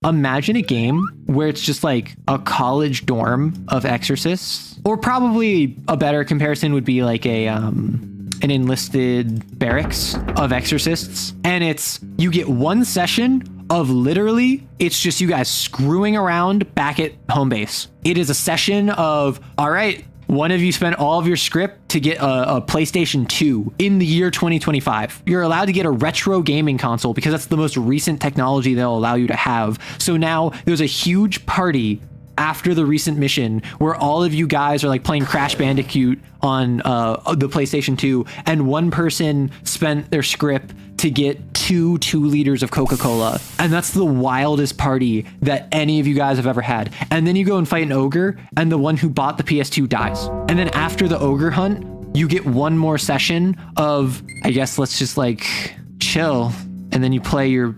imagine a game where it's just like a college dorm of exorcists, or probably a better comparison would be like an enlisted barracks of exorcists. And you get one session of literally, it's just you guys screwing around back at home base. It is a session of, all right, one of you spent all of your script to get a PlayStation 2 in the year 2025. You're allowed to get a retro gaming console because that's the most recent technology they'll allow you to have. So now there's a huge party after the recent mission where all of you guys are like playing Crash Bandicoot on the PlayStation 2, and one person spent their script to get 2 liters of Coca-Cola. And that's the wildest party that any of you guys have ever had. And then you go and fight an ogre, and the one who bought the PS2 dies. And then after the ogre hunt, you get one more session of, I guess, let's just like chill. And then you play your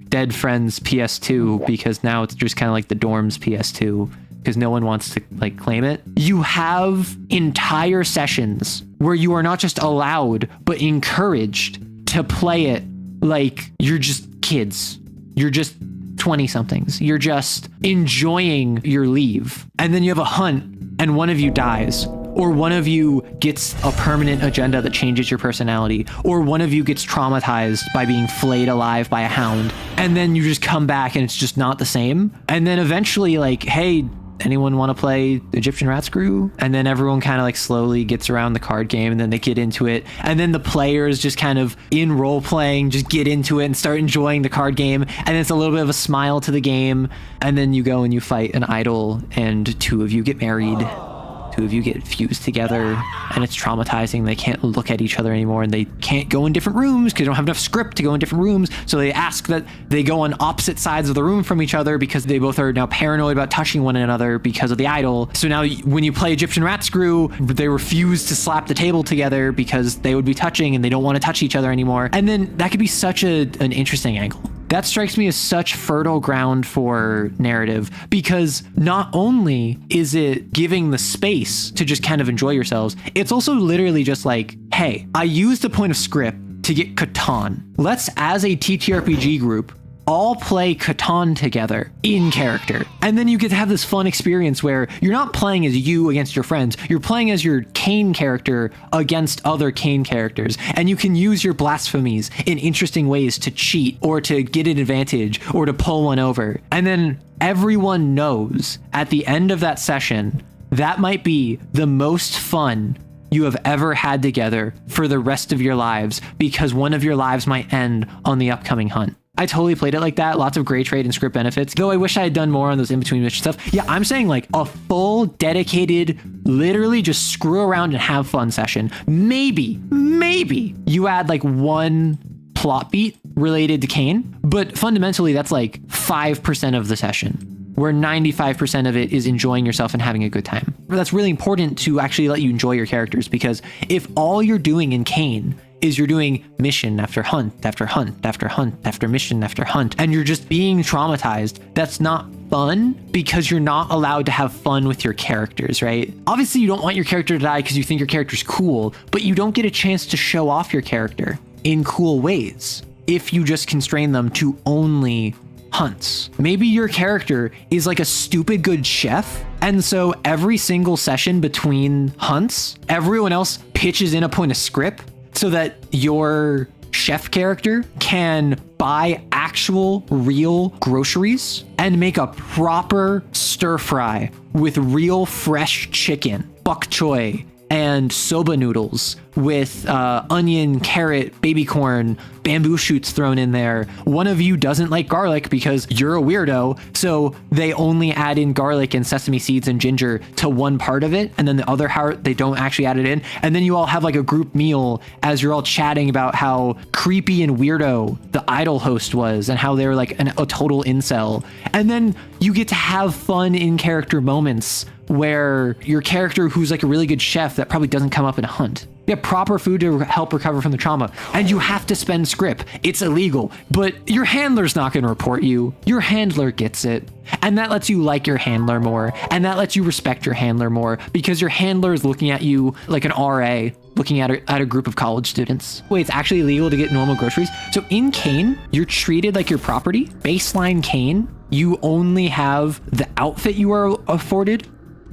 dead friend's PS2 because now it's just kind of like the dorm's PS2 because no one wants to like claim it. You have entire sessions where you are not just allowed, but encouraged to play it like you're just kids. You're just 20 somethings. You're just enjoying your leave. And then you have a hunt and one of you dies, or one of you gets a permanent agenda that changes your personality, or one of you gets traumatized by being flayed alive by a hound. And then you just come back and it's just not the same. And then eventually like, hey, anyone want to play Egyptian Rat Screw? And then everyone kind of like slowly gets around the card game and then they get into it. And then the players just kind of in role playing, just get into it and start enjoying the card game. And it's a little bit of a smile to the game. And then you go and you fight an idol and 2 of you get married. 2 of you get fused together and it's traumatizing. They can't look at each other anymore and they can't go in different rooms because they don't have enough script to go in different rooms. So they ask that they go on opposite sides of the room from each other because they both are now paranoid about touching one another because of the idol. So now when you play Egyptian Rat Screw, they refuse to slap the table together because they would be touching and they don't want to touch each other anymore. And then that could be such an interesting angle. That strikes me as such fertile ground for narrative because not only is it giving the space to just kind of enjoy yourselves, it's also literally just like, hey, I used a point of script to get Catan. Let's, as a TTRPG group, all play Catan together in character. And then you get to have this fun experience where you're not playing as you against your friends, you're playing as your Kane character against other Kane characters. And you can use your blasphemies in interesting ways to cheat or to get an advantage or to pull one over. And then everyone knows at the end of that session, that might be the most fun you have ever had together for the rest of your lives because one of your lives might end on the upcoming hunt. I totally played it like that. Lots of gray trade and script benefits. Though I wish I had done more on those in-between mission stuff. Yeah, I'm saying like a full, dedicated, literally just screw around and have fun session. Maybe you add like one plot beat related to Kane, but fundamentally that's like 5% of the session, where 95% of it is enjoying yourself and having a good time. That's really important to actually let you enjoy your characters, because if all you're doing in Kane is you're doing mission after hunt after hunt after hunt after mission after hunt, and you're just being traumatized, that's not fun because you're not allowed to have fun with your characters, right? Obviously, you don't want your character to die because you think your character's cool, but you don't get a chance to show off your character in cool ways if you just constrain them to only hunts. Maybe your character is like a stupid good chef, and so every single session between hunts, everyone else pitches in a point of script so that your chef character can buy actual real groceries and make a proper stir fry with real fresh chicken, bok choy, and soba noodles with onion, carrot, baby corn, bamboo shoots thrown in there. One of you doesn't like garlic because you're a weirdo, so they only add in garlic and sesame seeds and ginger to one part of it, and then the other part they don't actually add it in. And then you all have like a group meal as you're all chatting about how creepy and weirdo the idol host was and how they were like a total incel. And then you get to have fun in character moments where your character, who's like a really good chef that probably doesn't come up in a hunt, you have proper food to help recover from the trauma, and you have to spend script. It's illegal, but your handler's not going to report you. Your handler gets it, and that lets you like your handler more, and that lets you respect your handler more because your handler is looking at you like an RA looking at a group of college students. Wait, it's actually illegal to get normal groceries? So in Kane, you're treated like your property. Baseline Kane you only have the outfit you are afforded,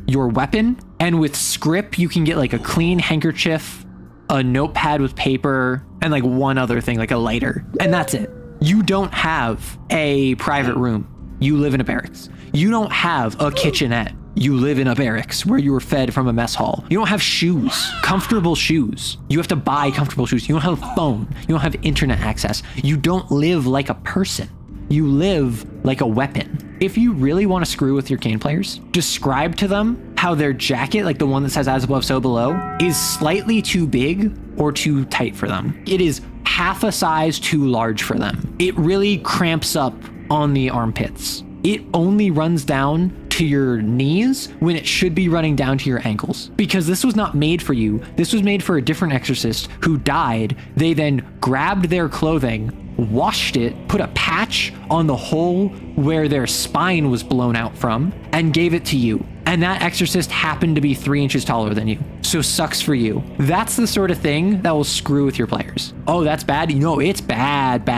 your weapon, and with script, you can get like a clean handkerchief, a notepad with paper, and like one other thing, like a lighter. And that's it. You don't have a private room. You live in a barracks. You don't have a kitchenette. You live in a barracks where you were fed from a mess hall. You don't have shoes, comfortable shoes. You have to buy comfortable shoes. You don't have a phone. You don't have internet access. You don't live like a person. You live like a weapon. If you really want to screw with your cane players, describe to them how their jacket, like the one that says as above, so below, is slightly too big or too tight for them. It is half a size too large for them. It really cramps up on the armpits. It only runs down to your knees when it should be running down to your ankles. Because this was not made for you. This was made for a different exorcist who died. They then grabbed their clothing, washed it, put a patch on the hole where their spine was blown out from, and gave it to you. And that exorcist happened to be 3 inches taller than you. So sucks for you. That's the sort of thing that will screw with your players. Oh, that's bad? You know, it's bad.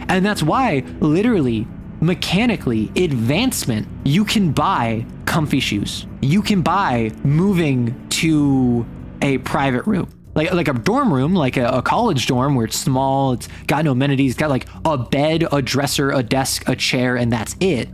And that's why, literally, mechanically, advancement, you can buy comfy shoes. You can buy moving to a private room. Like a dorm room, like a college dorm where it's small, it's got no amenities, it's got like a bed, a dresser, a desk, a chair, and that's it.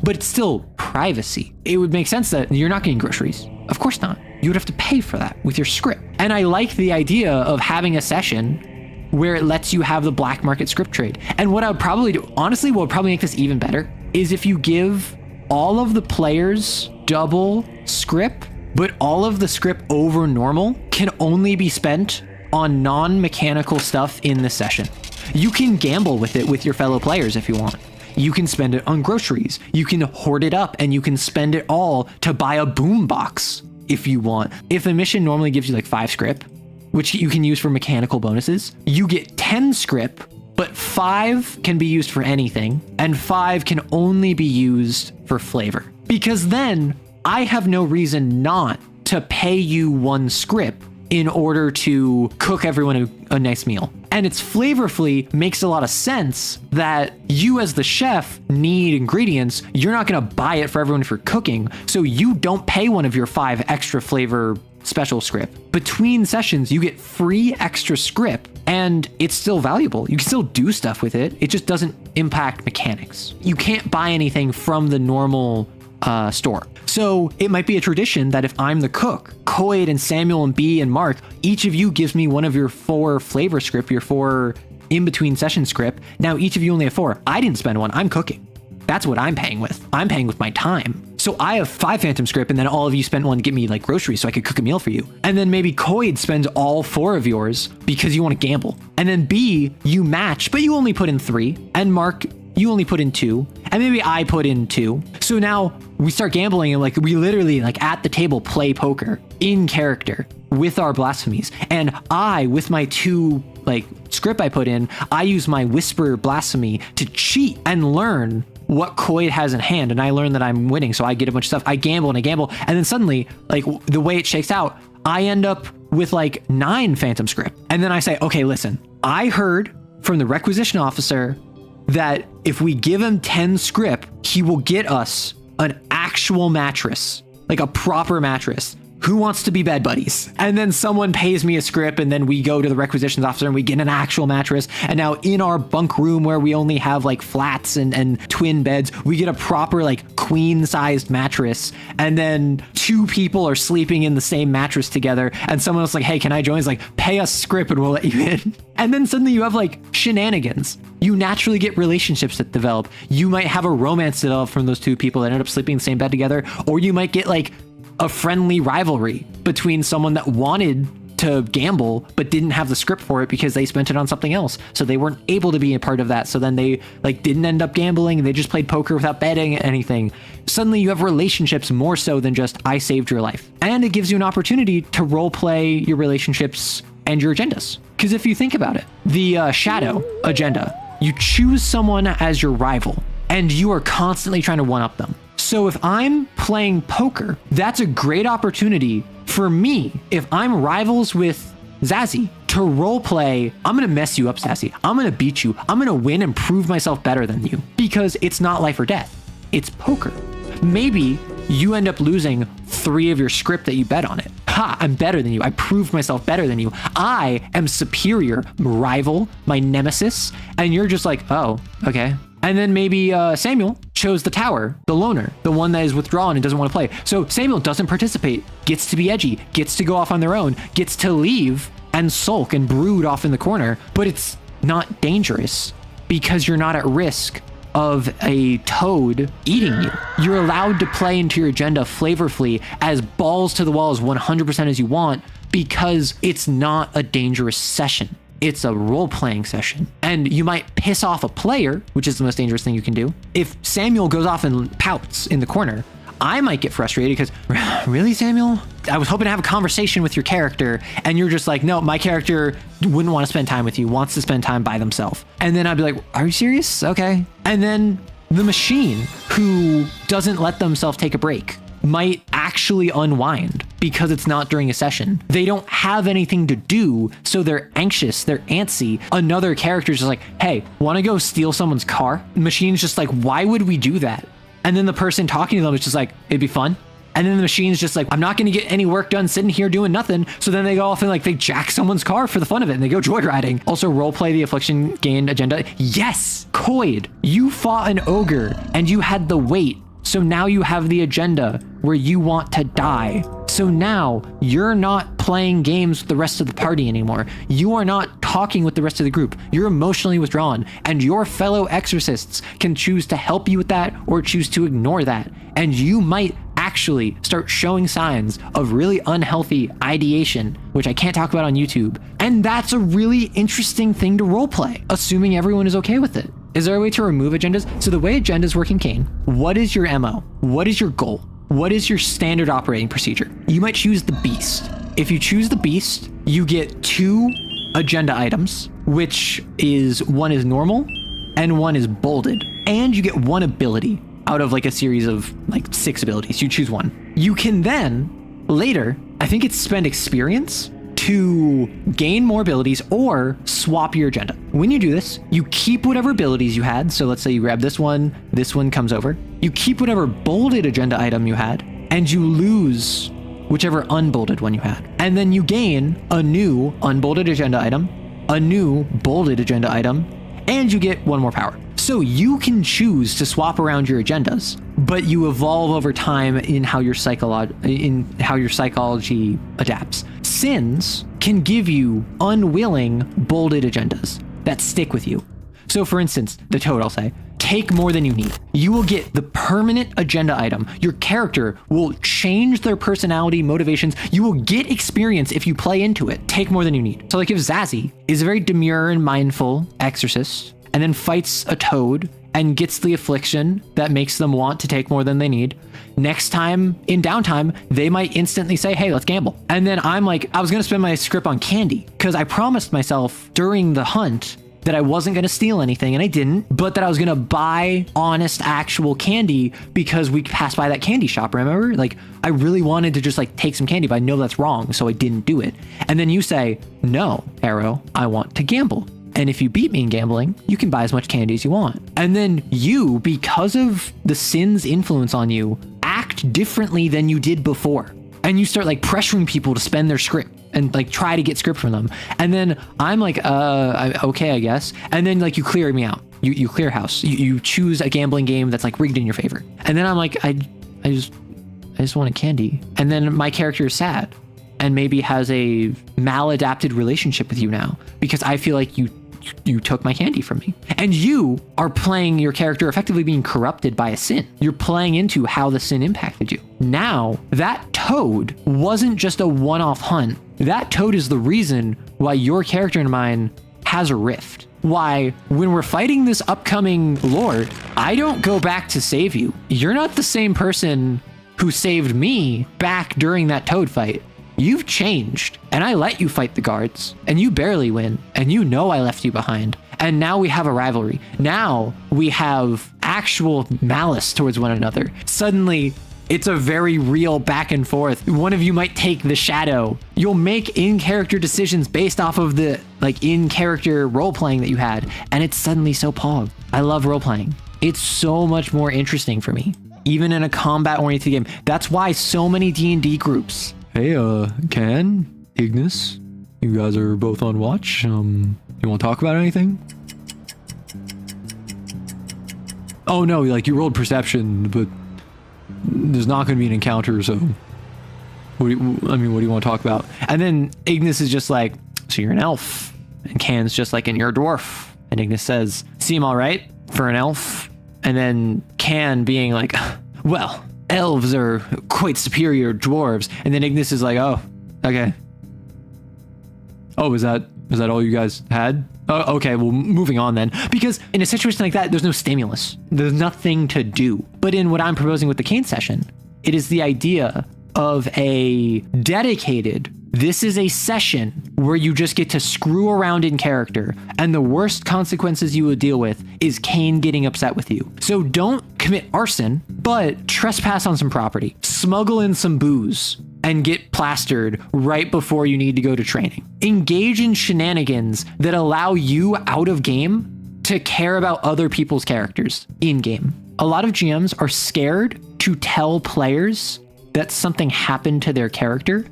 But it's still privacy. It would make sense that you're not getting groceries. Of course not. You would have to pay for that with your script. And I like the idea of having a session where it lets you have the black market script trade. And what I would probably do, honestly, what would probably make this even better is if you give all of the players double script, but all of the script over normal can only be spent on non-mechanical stuff in the session. You can gamble with it with your fellow players if you want. You can spend it on groceries. You can hoard it up and you can spend it all to buy a boombox if you want. If a mission normally gives you like 5 script, which you can use for mechanical bonuses, you get 10 script, but 5 can be used for anything, and 5 can only be used for flavor. Because then I have no reason not to pay you 1 script in order to cook everyone a nice meal. And it's flavorfully makes a lot of sense that you as the chef need ingredients. You're not gonna buy it for everyone if you're cooking, so you don't pay one of your 5 extra flavor special script. Between sessions, you get free extra script and it's still valuable. You can still do stuff with it. It just doesn't impact mechanics. You can't buy anything from the normal store. So it might be a tradition that if I'm the cook, Coyd and Samuel and B and Mark, each of you gives me one of your 4 flavor script, your 4 in-between session script. Now each of you only have 4. I didn't spend one, I'm cooking. That's what I'm paying with. I'm paying with my time. So I have 5 phantom script and then all of you spent one to get me like groceries so I could cook a meal for you. And then maybe Coyd spends all 4 of yours because you want to gamble. And then B, you match, but you only put in 3. And Mark, you only put in 2. And maybe I put in 2. So now we start gambling and like we literally like at the table play poker in character with our blasphemies. And I, with my 2 like script I put in, I use my whisper blasphemy to cheat and learn what Coyd has in hand, and I learn that I'm winning, so I get a bunch of stuff. I gamble, and then suddenly, like the way it shakes out, I end up with like 9 phantom script. And then I say, okay, listen, I heard from the requisition officer that if we give him 10 script, he will get us an actual mattress, like a proper mattress. Who wants to be bed buddies? And then someone pays me a script and then we go to the requisitions officer and we get an actual mattress. And now in our bunk room where we only have like flats and twin beds, we get a proper like queen sized mattress. And then 2 people are sleeping in the same mattress together. And someone else like, hey, can I join? He's like, pay us script and we'll let you in. And then suddenly you have like shenanigans. You naturally get relationships that develop. You might have a romance develop from those 2 people that end up sleeping in the same bed together. Or you might get like a friendly rivalry between someone that wanted to gamble but didn't have the script for it because they spent it on something else, so they weren't able to be a part of that. So then they like didn't end up gambling and they just played poker without betting anything. Suddenly you have relationships more so than just I saved your life, and it gives you an opportunity to role play your relationships and your agendas. Because if you think about it, the shadow agenda, you choose someone as your rival and you are constantly trying to one-up them. So if I'm playing poker, that's a great opportunity for me, if I'm rivals with Zazie, to roleplay, I'm gonna mess you up, Zazie. I'm gonna beat you. I'm gonna win and prove myself better than you because it's not life or death. It's poker. Maybe you end up losing 3 of your script that you bet on it. Ha, I'm better than you. I proved myself better than you. I am superior, rival, my nemesis. And you're just like, oh, okay. And then maybe Samuel chose the tower, the loner, the one that is withdrawn and doesn't want to play. So Samuel doesn't participate, gets to be edgy, gets to go off on their own, gets to leave and sulk and brood off in the corner. But it's not dangerous because you're not at risk of a toad eating you. You're allowed to play into your agenda flavorfully, as balls to the wall, as 100% as you want, because it's not a dangerous session. It's a role-playing session. And you might piss off a player, which is the most dangerous thing you can do. If Samuel goes off and pouts in the corner, I might get frustrated because, really, Samuel? I was hoping to have a conversation with your character, and you're just like, no, my character wouldn't want to spend time with you, wants to spend time by themselves. And then I'd be like, are you serious? Okay. And then the machine, who doesn't let themselves take a break, might actually unwind because it's not during a session. They don't have anything to do, so they're anxious, they're antsy. Another character's just like, hey, want to go steal someone's car? The machine's just like, why would we do that? And then the person talking to them is just like, it'd be fun. And then the machine's just like, I'm not going to get any work done sitting here doing nothing. So then they go off and like they jack someone's car for the fun of it and they go joyriding. Also, roleplay the affliction gain agenda. Yes, Coid, you fought an ogre and you had the weight. So now you have the agenda where you want to die. So now you're not playing games with the rest of the party anymore. You are not talking with the rest of the group. You're emotionally withdrawn, and your fellow exorcists can choose to help you with that or choose to ignore that. And you might actually start showing signs of really unhealthy ideation, which I can't talk about on YouTube. And that's a really interesting thing to roleplay, assuming everyone is okay with it. Is there a way to remove agendas? So the way agendas work in Kane, what is your MO? What is your goal? What is your standard operating procedure? You might choose the beast. If you choose the beast, you get 2 agenda items, which is one is normal and one is bolded. And you get 1 ability out of like a series of like 6 abilities. You choose 1. You can then later, I think it's spend experience to gain more abilities or swap your agenda. When you do this, you keep whatever abilities you had. So let's say you grab this one comes over. You keep whatever bolded agenda item you had, and you lose whichever unbolded one you had. And then you gain a new unbolded agenda item, a new bolded agenda item, and you get 1 more power. So you can choose to swap around your agendas, but you evolve over time in how your psychology adapts. Sins can give you unwilling bolded agendas that stick with you. So for instance, the toad, I'll say, take more than you need. You will get the permanent agenda item. Your character will change their personality, motivations. You will get experience if you play into it. Take more than you need. So like if Zazie is a very demure and mindful exorcist and then fights a toad and gets the affliction that makes them want to take more than they need, next time in downtime, they might instantly say, hey, let's gamble. And then I'm like, I was going to spend my script on candy because I promised myself during the hunt that I wasn't going to steal anything, and I didn't, but that I was going to buy honest, actual candy because we passed by that candy shop, remember? Like, I really wanted to just like take some candy, but I know that's wrong, so I didn't do it. And then you say, no, Arrow, I want to gamble. And if you beat me in gambling, you can buy as much candy as you want. And then you, because of the sin's influence on you, act differently than you did before. And you start like pressuring people to spend their script and like try to get script from them. And then I'm like, okay, I guess. And then like you clear me out. You clear house. You choose a gambling game that's like rigged in your favor. And then I'm like, I just want a candy. And then my character is sad and maybe has a maladapted relationship with you now because I feel like you took my candy from me. And you are playing your character effectively being corrupted by a sin. You're playing into how the sin impacted you. Now, that toad wasn't just a one-off hunt. That toad is the reason why your character and mine has a rift. Why, when we're fighting this upcoming lord, I don't go back to save you. You're not the same person who saved me back during that toad fight. You've changed, and I let you fight the guards, and you barely win, and you know I left you behind. And now we have a rivalry. Now we have actual malice towards one another. Suddenly, it's a very real back and forth. One of you might take the shadow. You'll make in-character decisions based off of the like in-character role-playing that you had, and it's suddenly so pog. I love role-playing. It's so much more interesting for me, even in a combat-oriented game. That's why so many D&D groups. Hey, Can, Ignis, you guys are both on watch. You want to talk about anything? Oh no, like you rolled perception, but there's not going to be an encounter, so what do you want to talk about? And then Ignis is just like, so you're an elf. And Can's just like, and you're a dwarf. And Ignis says, seem all right for an elf. And then Can being like, well, elves are quite superior dwarves. And then Ignis is like, oh, okay. Oh, is that all you guys had? Oh, okay, well, moving on then. Because in a situation like that, there's no stimulus. There's nothing to do. But in what I'm proposing with the Cane session, it is the idea of a dedicated, this is a session where you just get to screw around in character, and the worst consequences you will deal with is Cane getting upset with you. So don't commit arson, but trespass on some property, smuggle in some booze, and get plastered right before you need to go to training. Engage in shenanigans that allow you out of game to care about other people's characters in game. A lot of GMs are scared to tell players that something happened to their character,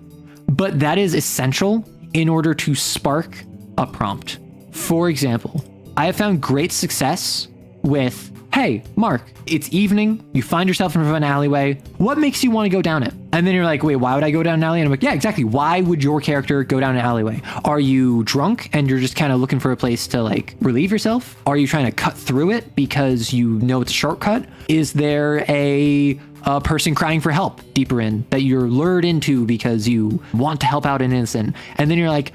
but that is essential in order to spark a prompt. For example, I have found great success with, hey, Mark, it's evening, you find yourself in front of an alleyway, what makes you want to go down it? And then you're like, wait, why would I go down an alley? And I'm like, yeah, exactly. Why would your character go down an alleyway? Are you drunk and you're just kind of looking for a place to like relieve yourself? Are you trying to cut through it because you know it's a shortcut? Is there a person crying for help deeper in that you're lured into because you want to help out an innocent? And then you're like,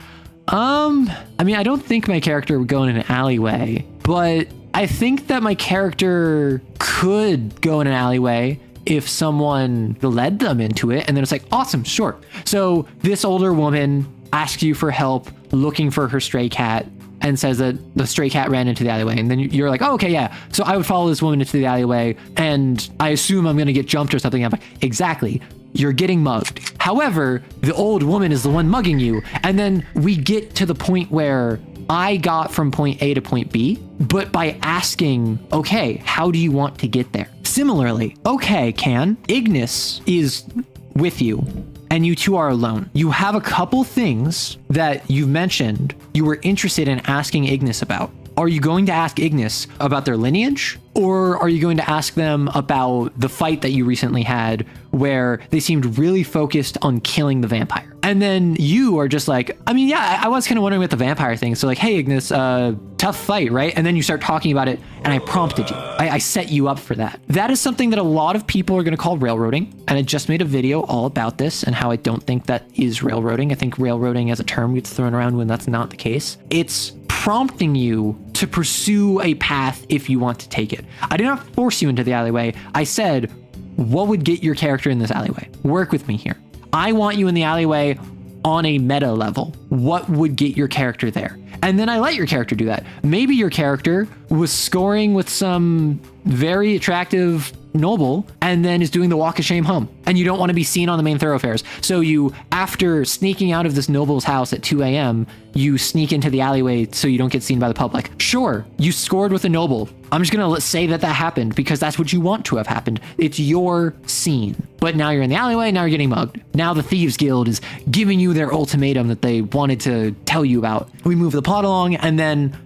I don't think my character would go in an alleyway, but I think that my character could go in an alleyway if someone led them into it. And then it's like, awesome, sure. So this older woman asks you for help looking for her stray cat and says that the stray cat ran into the alleyway. And then you're like, oh, okay, yeah. So I would follow this woman into the alleyway and I assume I'm going to get jumped or something. I'm like, exactly. You're getting mugged. However, the old woman is the one mugging you. And then we get to the point where I got from point A to point B, but by asking, okay, how do you want to get there? Similarly, okay, Can, Ignis is with you and you two are alone. You have a couple things that you've mentioned you were interested in asking Ignis about. Are you going to ask Ignis about their lineage? Or are you going to ask them about the fight that you recently had where they seemed really focused on killing the vampire? And then you are just like, I was kind of wondering about the vampire thing. So like, hey, Ignis, tough fight, right? And then you start talking about it and I prompted you. I set you up for that. That is something that a lot of people are going to call railroading. And I just made a video all about this and how I don't think that is railroading. I think railroading as a term gets thrown around when that's not the case. It's prompting you to pursue a path if you want to take it. I did not force you into the alleyway. I said, what would get your character in this alleyway? Work with me here. I want you in the alleyway on a meta level. What would get your character there? And then I let your character do that. Maybe your character was scoring with some very attractive noble and then is doing the walk of shame home and you don't want to be seen on the main thoroughfares. So you, after sneaking out of this noble's house at 2 a.m., you sneak into the alleyway so you don't get seen by the public. Sure, you scored with a noble. I'm just going to say that happened because that's what you want to have happened. It's your scene. But now you're in the alleyway, now you're getting mugged. Now the Thieves Guild is giving you their ultimatum that they wanted to tell you about. We move the plot along and then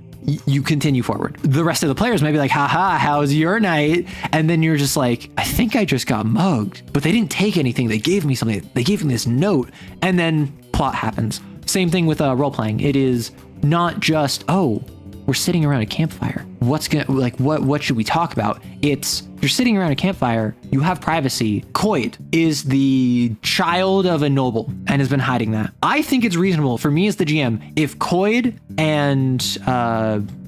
you continue forward. The rest of the players might be like, haha, how's your night? And then you're just like, I think I just got mugged, but they didn't take anything. They gave me something. They gave me this note. And then plot happens. Same thing with role-playing. It is not just, oh, we're sitting around a campfire. What should we talk about? It's, you're sitting around a campfire, you have privacy. Coyd is the child of a noble and has been hiding that. I think it's reasonable for me as the GM, if Coyd and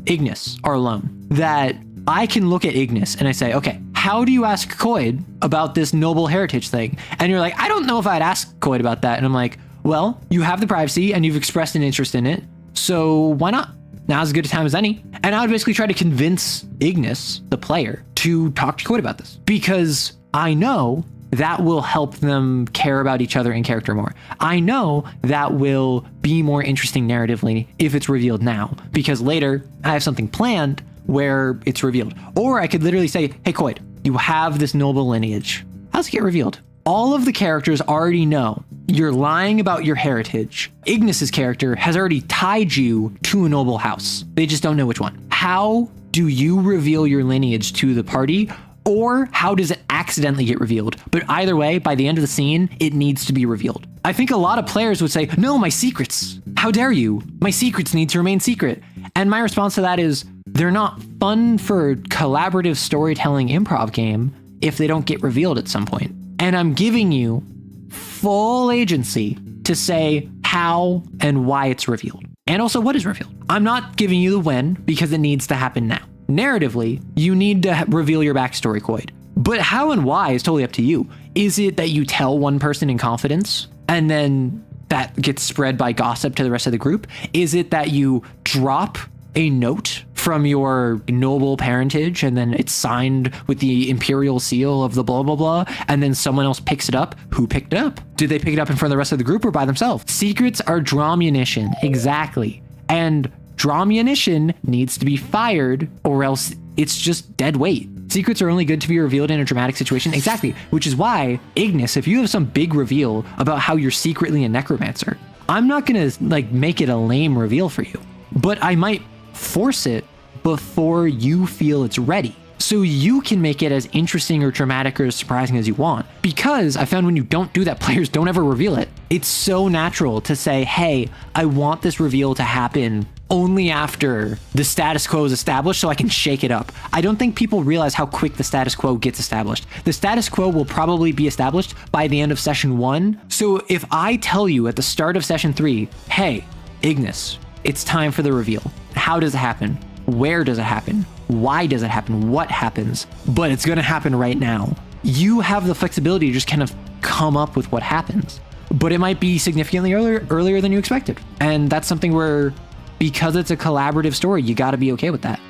Ignis are alone, that I can look at Ignis and I say, okay, how do you ask Coyd about this noble heritage thing? And you're like, I don't know if I'd ask Coyd about that. And I'm like, well, you have the privacy and you've expressed an interest in it, so why not? Now's as good a time as any. And I would basically try to convince Ignis, the player, to talk to Coyd about this because I know that will help them care about each other in character more. I know that will be more interesting narratively if it's revealed now, because later I have something planned where it's revealed. Or I could literally say, hey, Coyd, you have this noble lineage. How's it get revealed? All of the characters already know you're lying about your heritage. Ignis's character has already tied you to a noble house. They just don't know which one. How do you reveal your lineage to the party? Or how does it accidentally get revealed? But either way, by the end of the scene, it needs to be revealed. I think a lot of players would say, no, my secrets. How dare you? My secrets need to remain secret. And my response to that is, they're not fun for a collaborative storytelling improv game if they don't get revealed at some point. And I'm giving you full agency to say how and why it's revealed. And also what is revealed. I'm not giving you the when because it needs to happen now. Narratively, you need to reveal your backstory, Coyd. But how and why is totally up to you. Is it that you tell one person in confidence and then that gets spread by gossip to the rest of the group? Is it that you drop a note from your noble parentage and then it's signed with the imperial seal of the blah, blah, blah, and then someone else picks it up? Who picked it up? Did they pick it up in front of the rest of the group or by themselves? Secrets are dramunition, exactly. And dramunition needs to be fired or else it's just dead weight. Secrets are only good to be revealed in a dramatic situation. Exactly. Which is why, Ignis, if you have some big reveal about how you're secretly a necromancer, I'm not going to make it a lame reveal for you, but I might force it before you feel it's ready. So you can make it as interesting or dramatic or as surprising as you want. Because I found when you don't do that, players don't ever reveal it. It's so natural to say, hey, I want this reveal to happen only after the status quo is established so I can shake it up. I don't think people realize how quick the status quo gets established. The status quo will probably be established by the end of session 1. So if I tell you at the start of session 3, hey, Ignis, it's time for the reveal. How does it happen? Where does it happen? Why does it happen? What happens? But it's going to happen right now. You have the flexibility to just kind of come up with what happens. But it might be significantly earlier than you expected. And that's something where, because it's a collaborative story, you got to be okay with that.